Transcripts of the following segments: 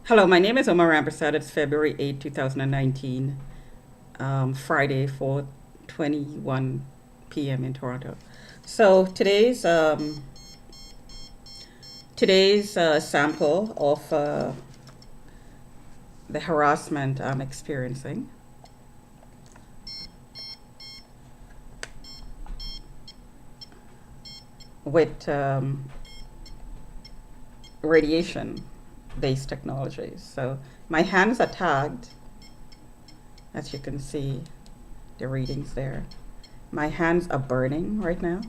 Hello, my name is Omar Rampersad. It's February 8, 2019, Friday, 4:21 p.m. in Toronto. So today's sample of the harassment I'm experiencing with radiation-based technologies. So my hands are tagged, as you can see the readings there. My hands are burning right now.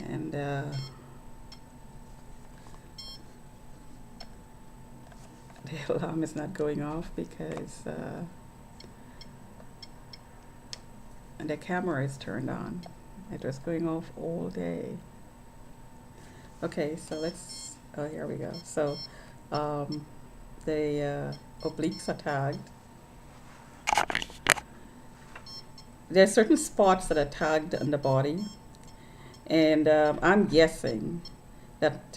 And the alarm is not going off because the camera is turned on. It was going off all day. Okay, so oh, here we go. So the obliques are tagged. There are certain spots that are tagged on the body, and I'm guessing that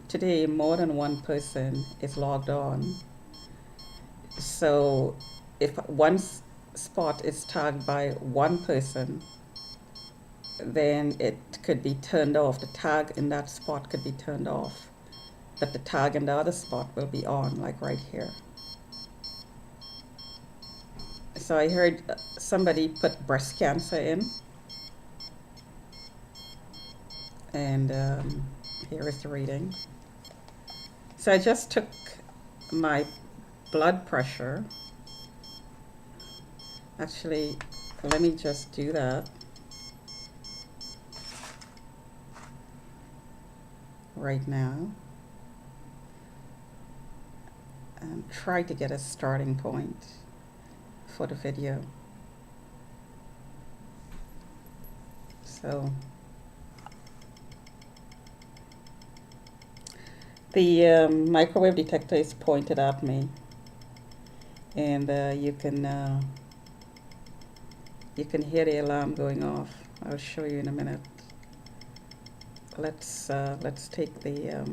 today more than one person is logged on. So if spot is tagged by one person, then it could be turned off. The tag in that spot could be turned off, but the tag in the other spot will be on, like right here. So I heard somebody put breast cancer in, and here is the reading. So I just took my blood pressure. Actually, let me just do that right now and try to get a starting point for the video. So the microwave detector is pointed at me, and you can hear the alarm going off. I'll show you in a minute. Let's take the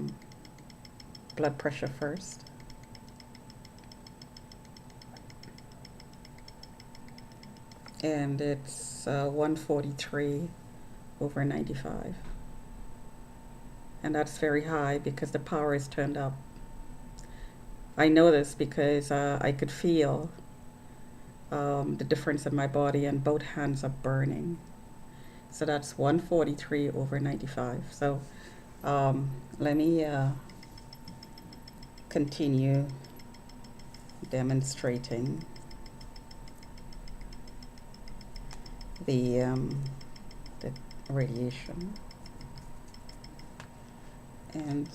blood pressure first. And it's 143 over 95. And that's very high because the power is turned up. I know this because I could feel the difference in my body, and both hands are burning. So that's 143 over 95. So let me continue demonstrating the radiation. And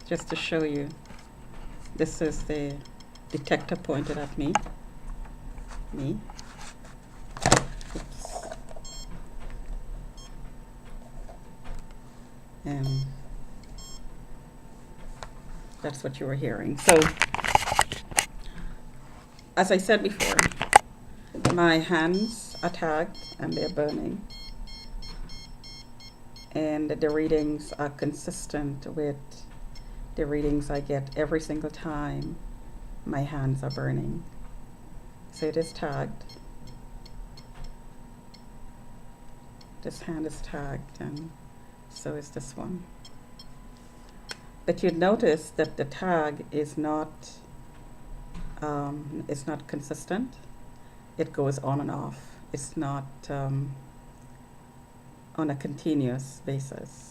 just to show you, this is the detector pointed at me. Oops. And that's what you were hearing. So, as I said before, my hands are tagged and they're burning. And the readings are consistent with the readings I get every single time my hands are burning. So it is tagged. This hand is tagged, and so is this one. But you'd notice that the tag is not consistent. It goes on and off. It's not on a continuous basis.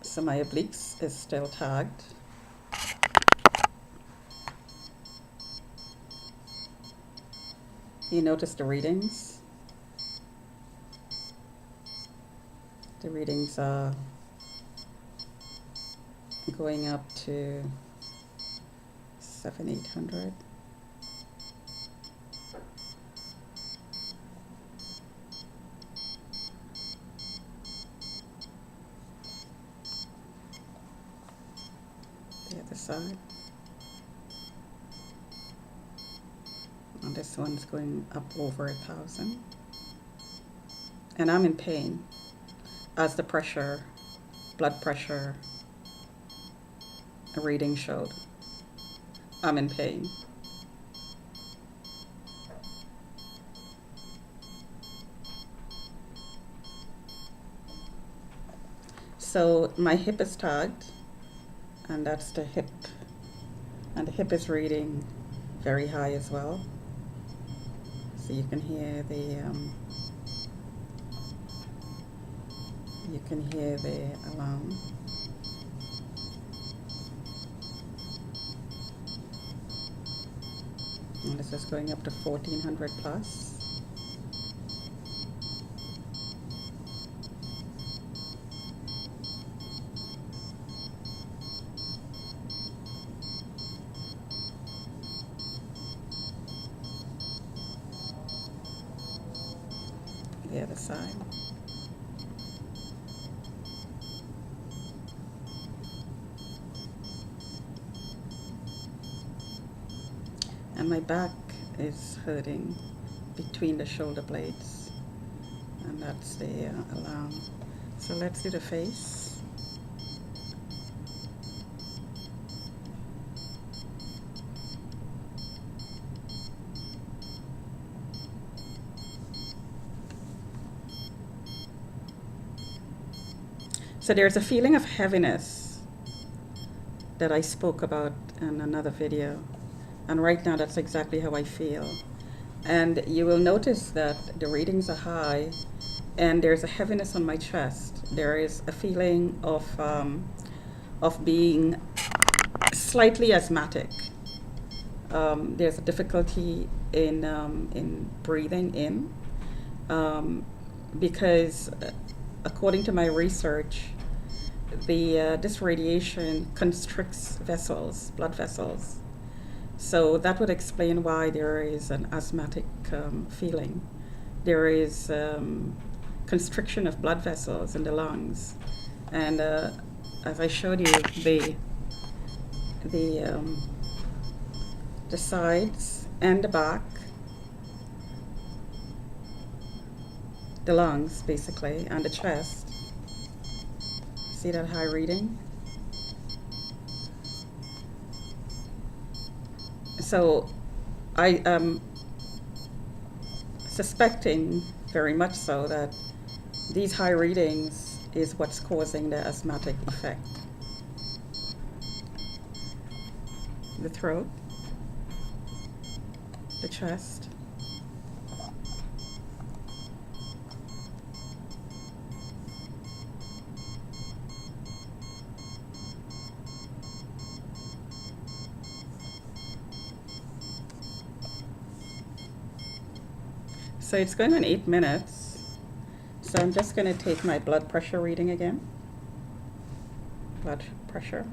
So my obliques is still tagged. You notice the readings. The readings are going up to 700-800. other side. And this one's going up over 1,000. And I'm in pain as the pressure, blood pressure reading showed. I'm in pain. So my hip is tagged, and that's the hip. And the hip is reading very high as well. So you can hear the alarm. And this is going up to 1400 plus. The other side. And my back is hurting between the shoulder blades, and that's the alarm. So let's do the face. So there's a feeling of heaviness that I spoke about in another video. And right now, that's exactly how I feel. And you will notice that the readings are high, and there's a heaviness on my chest. There is a feeling of being slightly asthmatic. There's a difficulty in breathing in, because according to my research, this radiation constricts vessels, blood vessels. So that would explain why there is an asthmatic feeling. There is constriction of blood vessels in the lungs, and as I showed you, the sides and the back, the lungs basically, and the chest. See that high reading? So I am suspecting very much so that these high readings is what's causing the asthmatic effect. The throat, the chest, so it's going on 8 minutes. So I'm just going to take my blood pressure reading again. Blood pressure.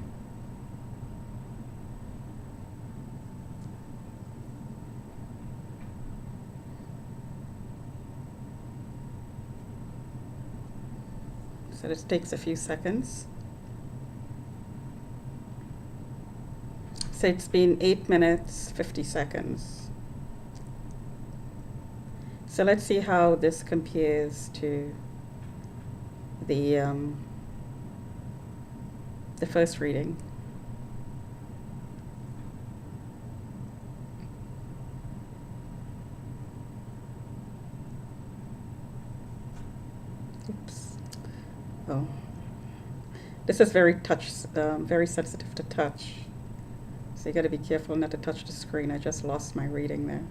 So this takes a few seconds. So it's been 8 minutes, 50 seconds. So let's see how this compares to the first reading. Oops. Oh, this is very very sensitive to touch. So you got to be careful not to touch the screen. I just lost my reading there.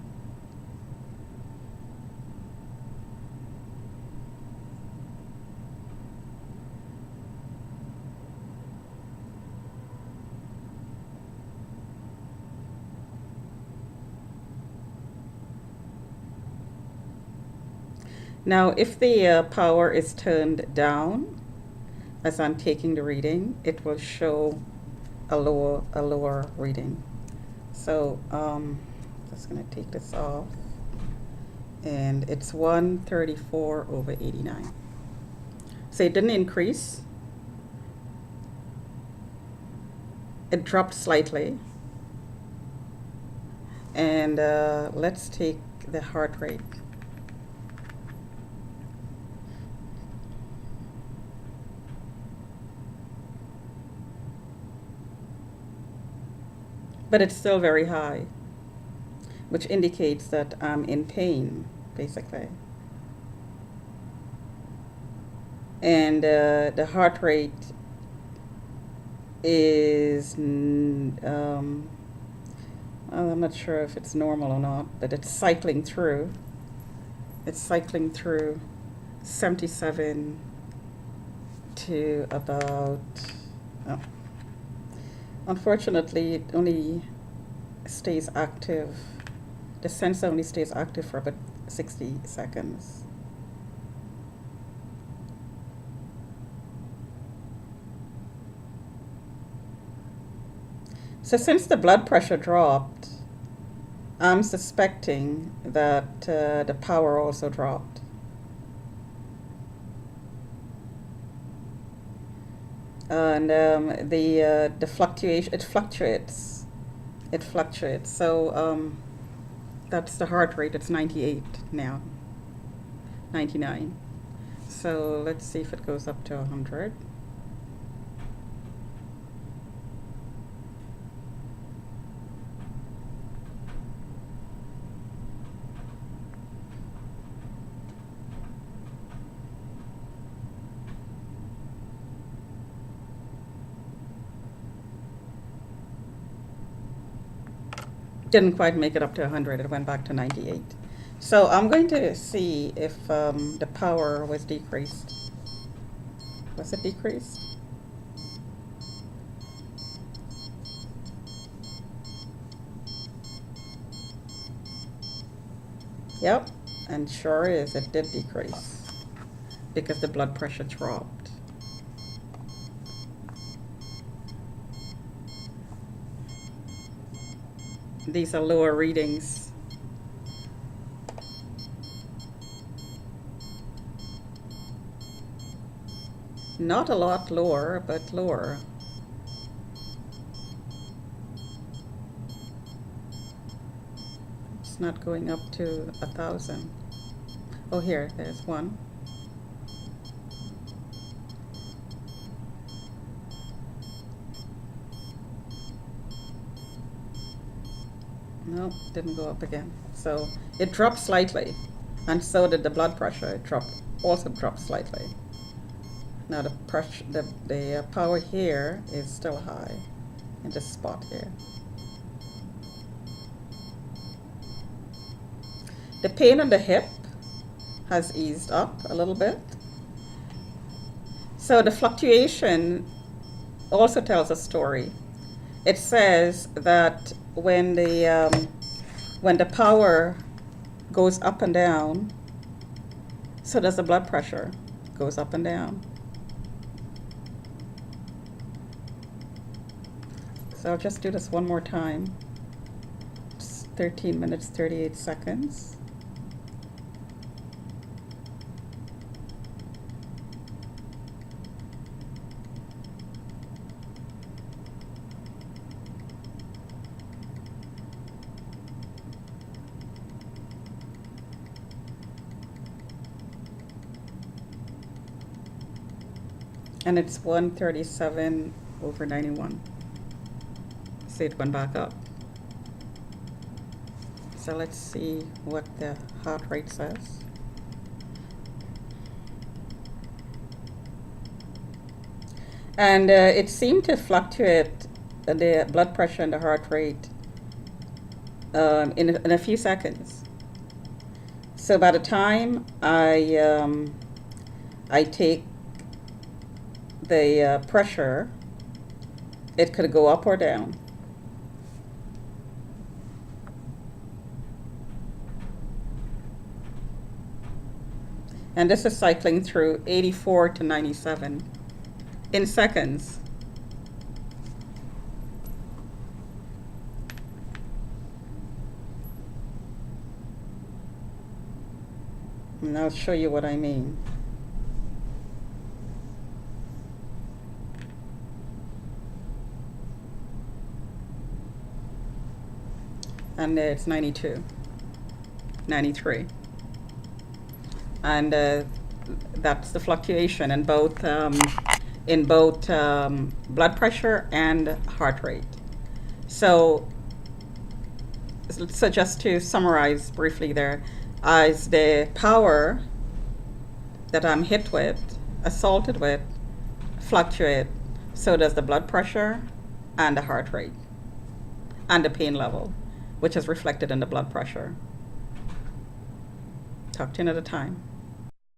Now, if the power is turned down as I'm taking the reading, it will show a lower reading. So just going to take this off, and it's 134/89. So it didn't increase. it dropped slightly. And let's take the heart rate. But it's still very high, which indicates that I'm in pain, basically. And the heart rate is, I'm not sure if it's normal or not, but it's cycling through. It's cycling through 77 to about, oh, unfortunately, it only stays active. The sensor only stays active for about 60 seconds. So since the blood pressure dropped, I'm suspecting that the power also dropped. And the fluctuation, it fluctuates. It fluctuates. So that's the heart rate. It's 98 now, 99. So let's see if it goes up to 100. Didn't quite make it up to 100. It went back to 98. So I'm going to see if the power was decreased. Was it decreased? Yep, and sure is, it did decrease because the blood pressure dropped. These are lower readings. Not a lot lower, but lower. It's not going up to 1,000. Oh, here, there's one. No, didn't go up again. So it dropped slightly, and so did the blood pressure. It also dropped slightly. Now the pressure, the power here is still high in this spot here. The pain on the hip has eased up a little bit. So the fluctuation also tells a story. It says that when the power goes up and down, so does the blood pressure, goes up and down. So I'll just do this one more time. It's 13 minutes, 38 seconds. And it's 137/91. See, it went back up. So let's see what the heart rate says. And it seemed to fluctuate, the blood pressure and the heart rate in a few seconds. So by the time I take the pressure, it could go up or down. And this is cycling through 84 to 97 in seconds. And I'll show you what I mean. and it's 92, 93. And that's the fluctuation in both blood pressure and heart rate. So just to summarize briefly there, as the power that I'm hit with, assaulted with, fluctuate, so does the blood pressure and the heart rate and the pain level, which is reflected in the blood pressure. Talk to you another time.